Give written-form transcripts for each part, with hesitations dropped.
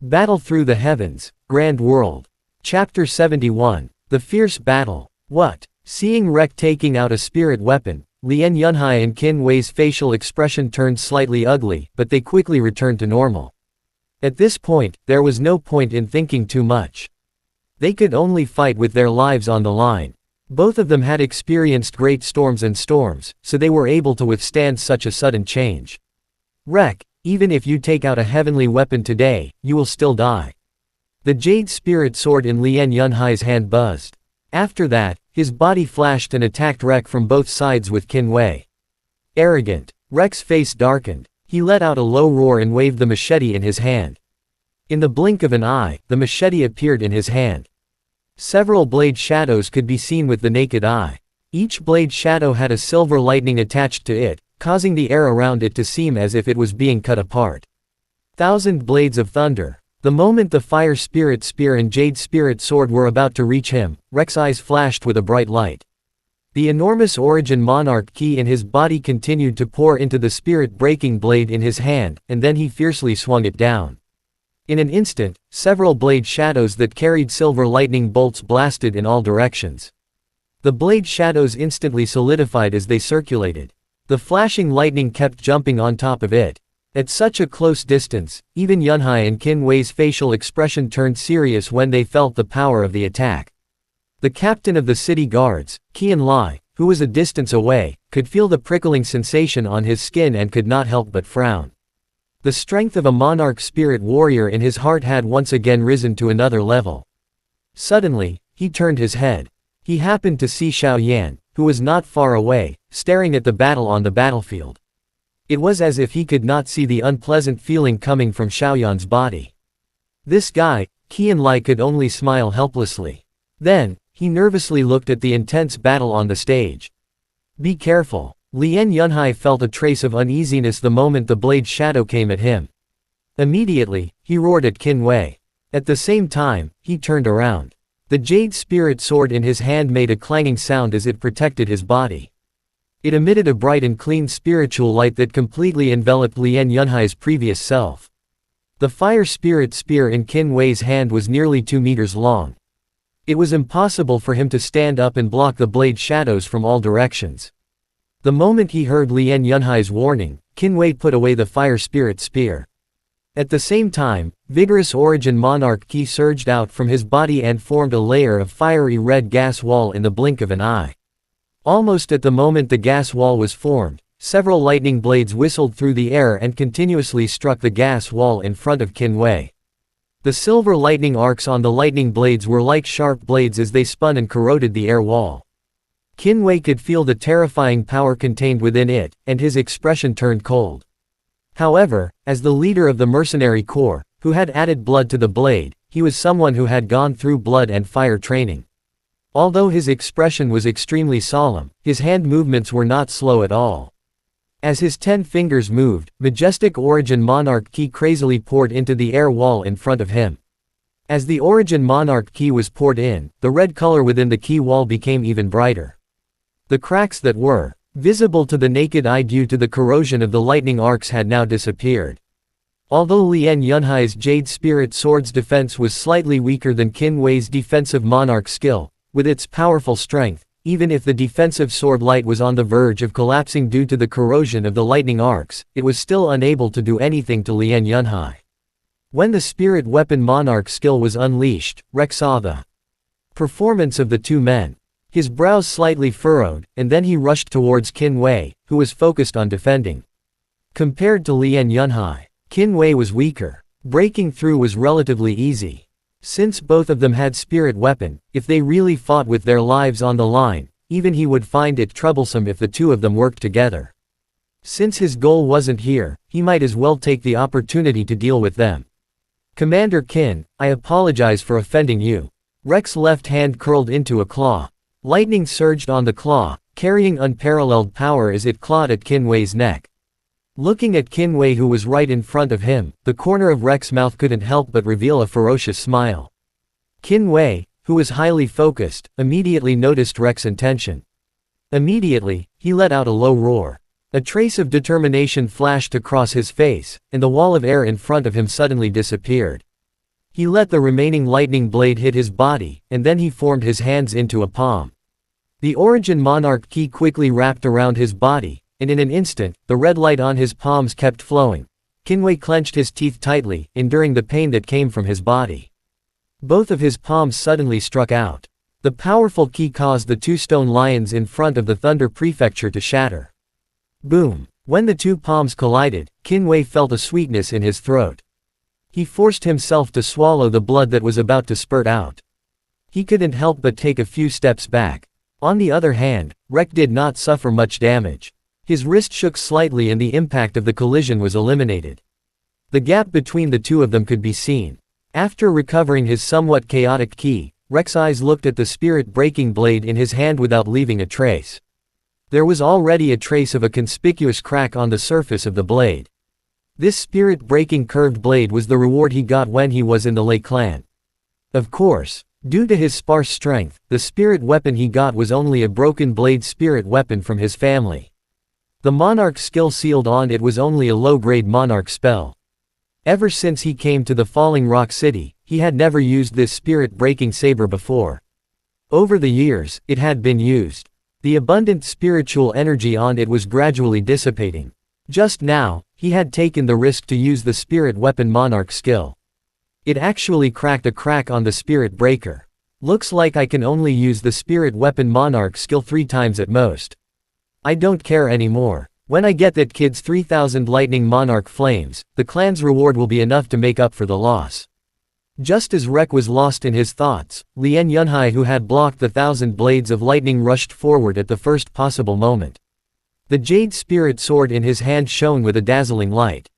Battle through the heavens, Grand World. Chapter 71. The Fierce Battle. What? Seeing Rek taking out a spirit weapon, Lien Yunhai and Qin Wei's facial expression turned slightly ugly, but they quickly returned to normal. At this point, there was no point in thinking too much. They could only fight with their lives on the line. Both of them had experienced great storms, so they were able to withstand such a sudden change. Rek, even if you take out a heavenly weapon today, you will still die. The jade spirit sword in Lien Yunhai's hand buzzed. After that, his body flashed and attacked Rek from both sides with Qin Wei. Arrogant. Rek's face darkened. He let out a low roar and waved the machete in his hand. In the blink of an eye, the machete appeared in his hand. Several blade shadows could be seen with the naked eye. Each blade shadow had a silver lightning attached to it, causing the air around it to seem as if it was being cut apart. 1,000 blades of thunder. The moment the fire spirit spear and jade spirit sword were about to reach him, Rek's eyes flashed with a bright light. The enormous origin monarch ki in his body continued to pour into the spirit-breaking blade in his hand, and then he fiercely swung it down. In an instant, several blade shadows that carried silver lightning bolts blasted in all directions. The blade shadows instantly solidified as they circulated. The flashing lightning kept jumping on top of it. At such a close distance, even Yunhai and Qin Wei's facial expression turned serious when they felt the power of the attack. The captain of the city guards, Qian Lai, who was a distance away, could feel the prickling sensation on his skin and could not help but frown. The strength of a monarch spirit warrior in his heart had once again risen to another level. Suddenly, he turned his head. He happened to see Xiao Yan, who was not far away, staring at the battle on the battlefield. It was as if he could not see the unpleasant feeling coming from Xiaoyan's body. This guy, Qian Lai, could only smile helplessly. Then, he nervously looked at the intense battle on the stage. Be careful. Lien Yunhai felt a trace of uneasiness the moment the blade shadow came at him. Immediately, he roared at Qin Wei. At the same time, he turned around. The jade spirit sword in his hand made a clanging sound as it protected his body. It emitted a bright and clean spiritual light that completely enveloped Lien Yunhai's previous self. The fire spirit spear in Qin Wei's hand was nearly 2 meters long. It was impossible for him to stand up and block the blade shadows from all directions. The moment he heard Lien Yunhai's warning, Qin Wei put away the fire spirit spear. At the same time, vigorous origin monarch ki surged out from his body and formed a layer of fiery red gas wall in the blink of an eye. Almost at the moment the gas wall was formed, several lightning blades whistled through the air and continuously struck the gas wall in front of Qin Wei. The silver lightning arcs on the lightning blades were like sharp blades as they spun and corroded the air wall. Qin Wei could feel the terrifying power contained within it, and his expression turned cold. However, as the leader of the mercenary corps, who had added blood to the blade, he was someone who had gone through blood and fire training. Although his expression was extremely solemn, his hand movements were not slow at all. As his 10 fingers moved, majestic origin monarch ki crazily poured into the air wall in front of him. As the origin monarch ki was poured in, the red color within the ki wall became even brighter. The cracks that were visible to the naked eye due to the corrosion of the lightning arcs had now disappeared. Although Lien Yunhai's jade spirit sword's defense was slightly weaker than Qin Wei's defensive monarch skill, with its powerful strength, even if the defensive sword light was on the verge of collapsing due to the corrosion of the lightning arcs, it was still unable to do anything to Lien Yunhai. When the spirit weapon monarch skill was unleashed, Rek saw the performance of the two men. His brows slightly furrowed, and then he rushed towards Qin Wei, who was focused on defending. Compared to Lien Yunhai, Qin Wei was weaker. Breaking through was relatively easy. Since both of them had spirit weapon, if they really fought with their lives on the line, even he would find it troublesome if the two of them worked together. Since his goal wasn't here, he might as well take the opportunity to deal with them. Commander Qin, I apologize for offending you. Rek's left hand curled into a claw. Lightning surged on the claw, carrying unparalleled power as it clawed at Qin Wei's neck. Looking at Qin Wei, who was right in front of him, the corner of Rek's mouth couldn't help but reveal a ferocious smile. Qin Wei, who was highly focused, immediately noticed Rek's intention. Immediately, he let out a low roar. A trace of determination flashed across his face, and the wall of air in front of him suddenly disappeared. He let the remaining lightning blade hit his body, and then he formed his hands into a palm. The Origin Monarch Key quickly wrapped around his body, and in an instant, the red light on his palms kept flowing. Kinwei clenched his teeth tightly, enduring the pain that came from his body. Both of his palms suddenly struck out. The powerful key caused the two stone lions in front of the Thunder Prefecture to shatter. Boom! When the two palms collided, Kinwei felt a sweetness in his throat. He forced himself to swallow the blood that was about to spurt out. He couldn't help but take a few steps back. On the other hand, Rek did not suffer much damage. His wrist shook slightly and the impact of the collision was eliminated. The gap between the two of them could be seen. After recovering his somewhat chaotic ki, Rek's eyes looked at the spirit-breaking blade in his hand without leaving a trace. There was already a trace of a conspicuous crack on the surface of the blade. This spirit-breaking curved blade was the reward he got when he was in the Lei clan. Of course, due to his sparse strength, the spirit weapon he got was only a broken blade spirit weapon from his family. The Monarch skill sealed on it was only a low-grade Monarch spell. Ever since he came to the Falling Rock City, he had never used this spirit-breaking saber before. Over the years, it had been used. The abundant spiritual energy on it was gradually dissipating. Just now, he had taken the risk to use the spirit weapon Monarch skill. It actually cracked a crack on the spirit breaker. Looks like I can only use the spirit weapon Monarch skill 3 times at most. I don't care anymore. When I get that kid's 3000 lightning Monarch flames, the clan's reward will be enough to make up for the loss. Just as Rek was lost in his thoughts, Lien Yunhai, who had blocked the 1,000 blades of lightning, rushed forward at the first possible moment. The jade spirit sword in his hand shone with a dazzling light.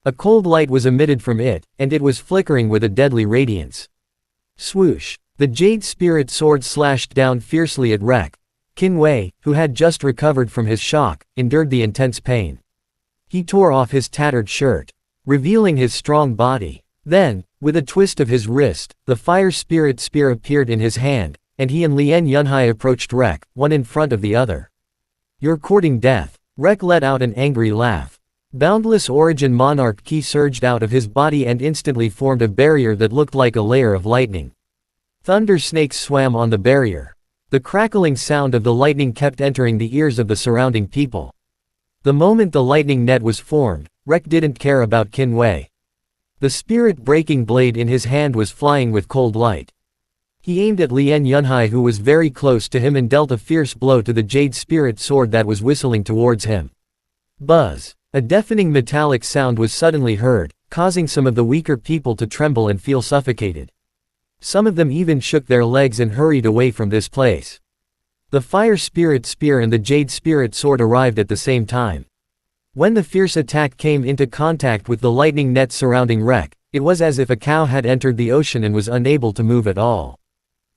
A cold light was emitted from it, and it was flickering with a deadly radiance. Swoosh! The jade spirit sword slashed down fiercely at Rek. Kinwei, who had just recovered from his shock, endured the intense pain. He tore off his tattered shirt, revealing his strong body. Then, with a twist of his wrist, the fire spirit spear appeared in his hand, and he and Lien Yunhai approached Rek, one in front of the other. You're courting death. Rek let out an angry laugh. Boundless Origin Monarch Ki surged out of his body and instantly formed a barrier that looked like a layer of lightning. Thunder snakes swam on the barrier. The crackling sound of the lightning kept entering the ears of the surrounding people. The moment the lightning net was formed, Rek didn't care about Kinwei. The spirit-breaking blade in his hand was flying with cold light. He aimed at Lien Yunhai, who was very close to him, and dealt a fierce blow to the jade spirit sword that was whistling towards him. Buzz! A deafening metallic sound was suddenly heard, causing some of the weaker people to tremble and feel suffocated. Some of them even shook their legs and hurried away from this place. The fire spirit spear and the jade spirit sword arrived at the same time. When the fierce attack came into contact with the lightning net surrounding Rek, it was as if a cow had entered the ocean and was unable to move at all.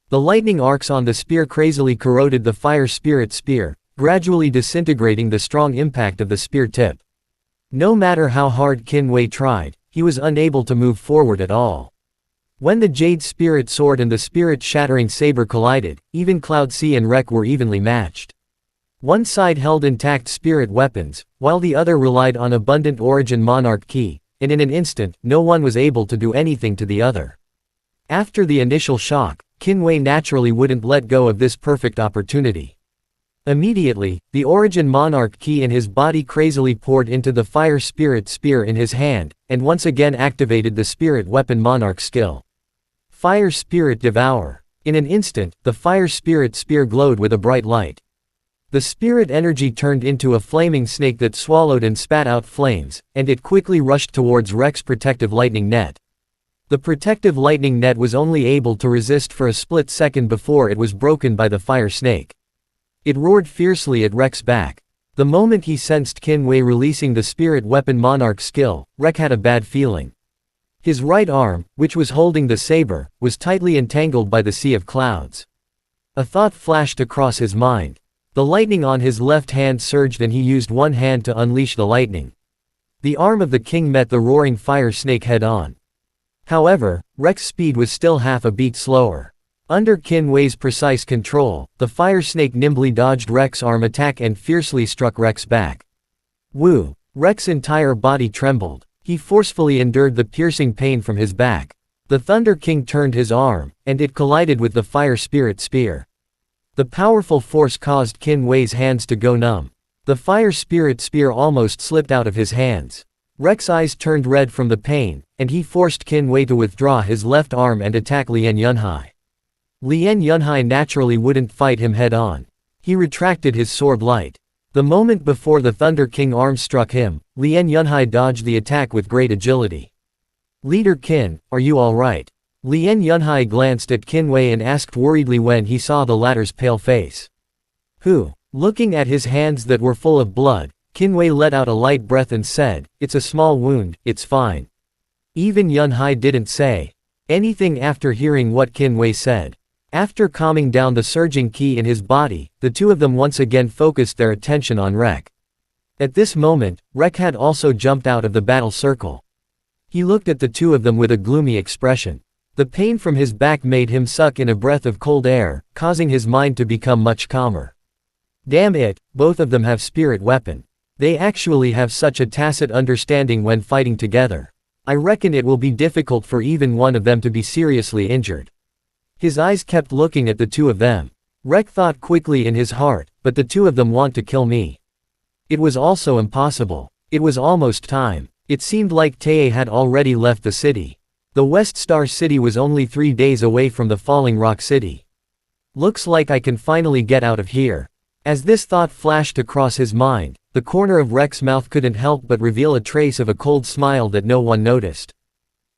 The lightning arcs on the spear crazily corroded the fire spirit spear, gradually disintegrating the strong impact of the spear tip. No matter how hard Kinwei tried, he was unable to move forward at all. When the jade spirit sword and the spirit-shattering saber collided, even Cloud Sea and Rek were evenly matched. One side held intact spirit weapons, while the other relied on abundant Origin Monarch Ki, and in an instant, no one was able to do anything to the other. After the initial shock, Kinwei naturally wouldn't let go of this perfect opportunity. Immediately, the Origin Monarch Ki in his body crazily poured into the fire spirit spear in his hand, and once again activated the spirit weapon Monarch skill. Fire Spirit Devour. In an instant, the fire spirit spear glowed with a bright light. The spirit energy turned into a flaming snake that swallowed and spat out flames, and it quickly rushed towards Rek's protective lightning net. The protective lightning net was only able to resist for a split second before it was broken by the fire snake. It roared fiercely at Rek's back. The moment he sensed Kinwei releasing the spirit weapon Monarch skill, Rek had a bad feeling. His right arm, which was holding the saber, was tightly entangled by the sea of clouds. A thought flashed across his mind. The lightning on his left hand surged and he used one hand to unleash the lightning. The arm of the king met the roaring fire snake head-on. However, Rek's speed was still half a beat slower. Under Kinwei's precise control, the fire snake nimbly dodged Rek's arm attack and fiercely struck Rek's back. Woo! Rek's entire body trembled. He forcefully endured the piercing pain from his back. The Thunder King turned his arm, and it collided with the Fire Spirit spear. The powerful force caused Qin Wei's hands to go numb. The Fire Spirit spear almost slipped out of his hands. Rek's eyes turned red from the pain, and he forced Qin Wei to withdraw his left arm and attack Lien Yunhai. Lien Yunhai naturally wouldn't fight him head-on. He retracted his sword light. The moment before the Thunder King arm struck him, Lien Yunhai dodged the attack with great agility. "Leader Qin, are you alright?" Lien Yunhai glanced at Qin Wei and asked worriedly when he saw the latter's pale face. "Who?" Looking at his hands that were full of blood, Qin Wei let out a light breath and said, "It's a small wound, it's fine." Even Yunhai didn't say anything after hearing what Qin Wei said. After calming down the surging qi in his body, the two of them once again focused their attention on Rek. At this moment, Rek had also jumped out of the battle circle. He looked at the two of them with a gloomy expression. The pain from his back made him suck in a breath of cold air, causing his mind to become much calmer. Damn it, both of them have spirit weapon. They actually have such a tacit understanding when fighting together. I reckon it will be difficult for even one of them to be seriously injured. His eyes kept looking at the two of them. Rek thought quickly in his heart, but the two of them want to kill me. It was also impossible. It was almost time. It seemed like Teye had already left the city. The West Star City was only 3 days away from the Falling Rock City. Looks like I can finally get out of here. As this thought flashed across his mind, the corner of Rek's mouth couldn't help but reveal a trace of a cold smile that no one noticed.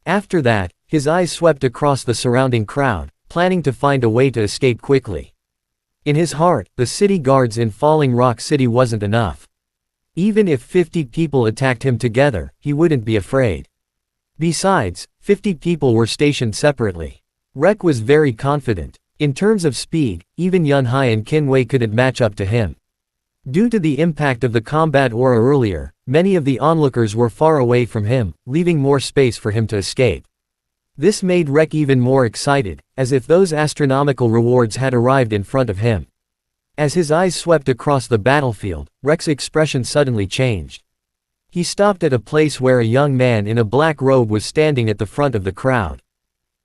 After that, his eyes swept across the surrounding crowd, planning to find a way to escape quickly. In his heart, the city guards in Falling Rock City wasn't enough. Even if 50 people attacked him together, he wouldn't be afraid. Besides, 50 people were stationed separately. Rek was very confident. In terms of speed, even Yunhai and Qin Wei couldn't match up to him. Due to the impact of the combat aura earlier, many of the onlookers were far away from him, leaving more space for him to escape. This made Rek even more excited, as if those astronomical rewards had arrived in front of him. As his eyes swept across the battlefield, Rek's expression suddenly changed. He stopped at a place where a young man in a black robe was standing at the front of the crowd.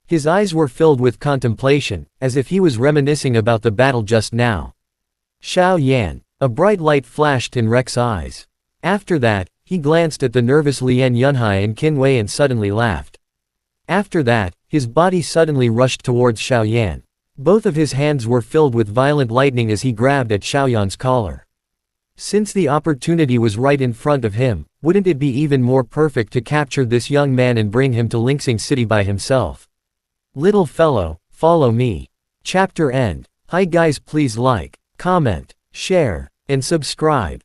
His eyes were filled with contemplation, as if he was reminiscing about the battle just now. Xiao Yan. A bright light flashed in Rek's eyes. After that, he glanced at the nervous Lien Yunhai and Qin Wei and suddenly laughed. After that, his body suddenly rushed towards Xiao Yan. Both of his hands were filled with violent lightning as he grabbed at Xiao Yan's collar. Since the opportunity was right in front of him, wouldn't it be even more perfect to capture this young man and bring him to Lingsing City by himself? Little fellow, follow me. Chapter end. Hi guys, please like, comment, share, and subscribe.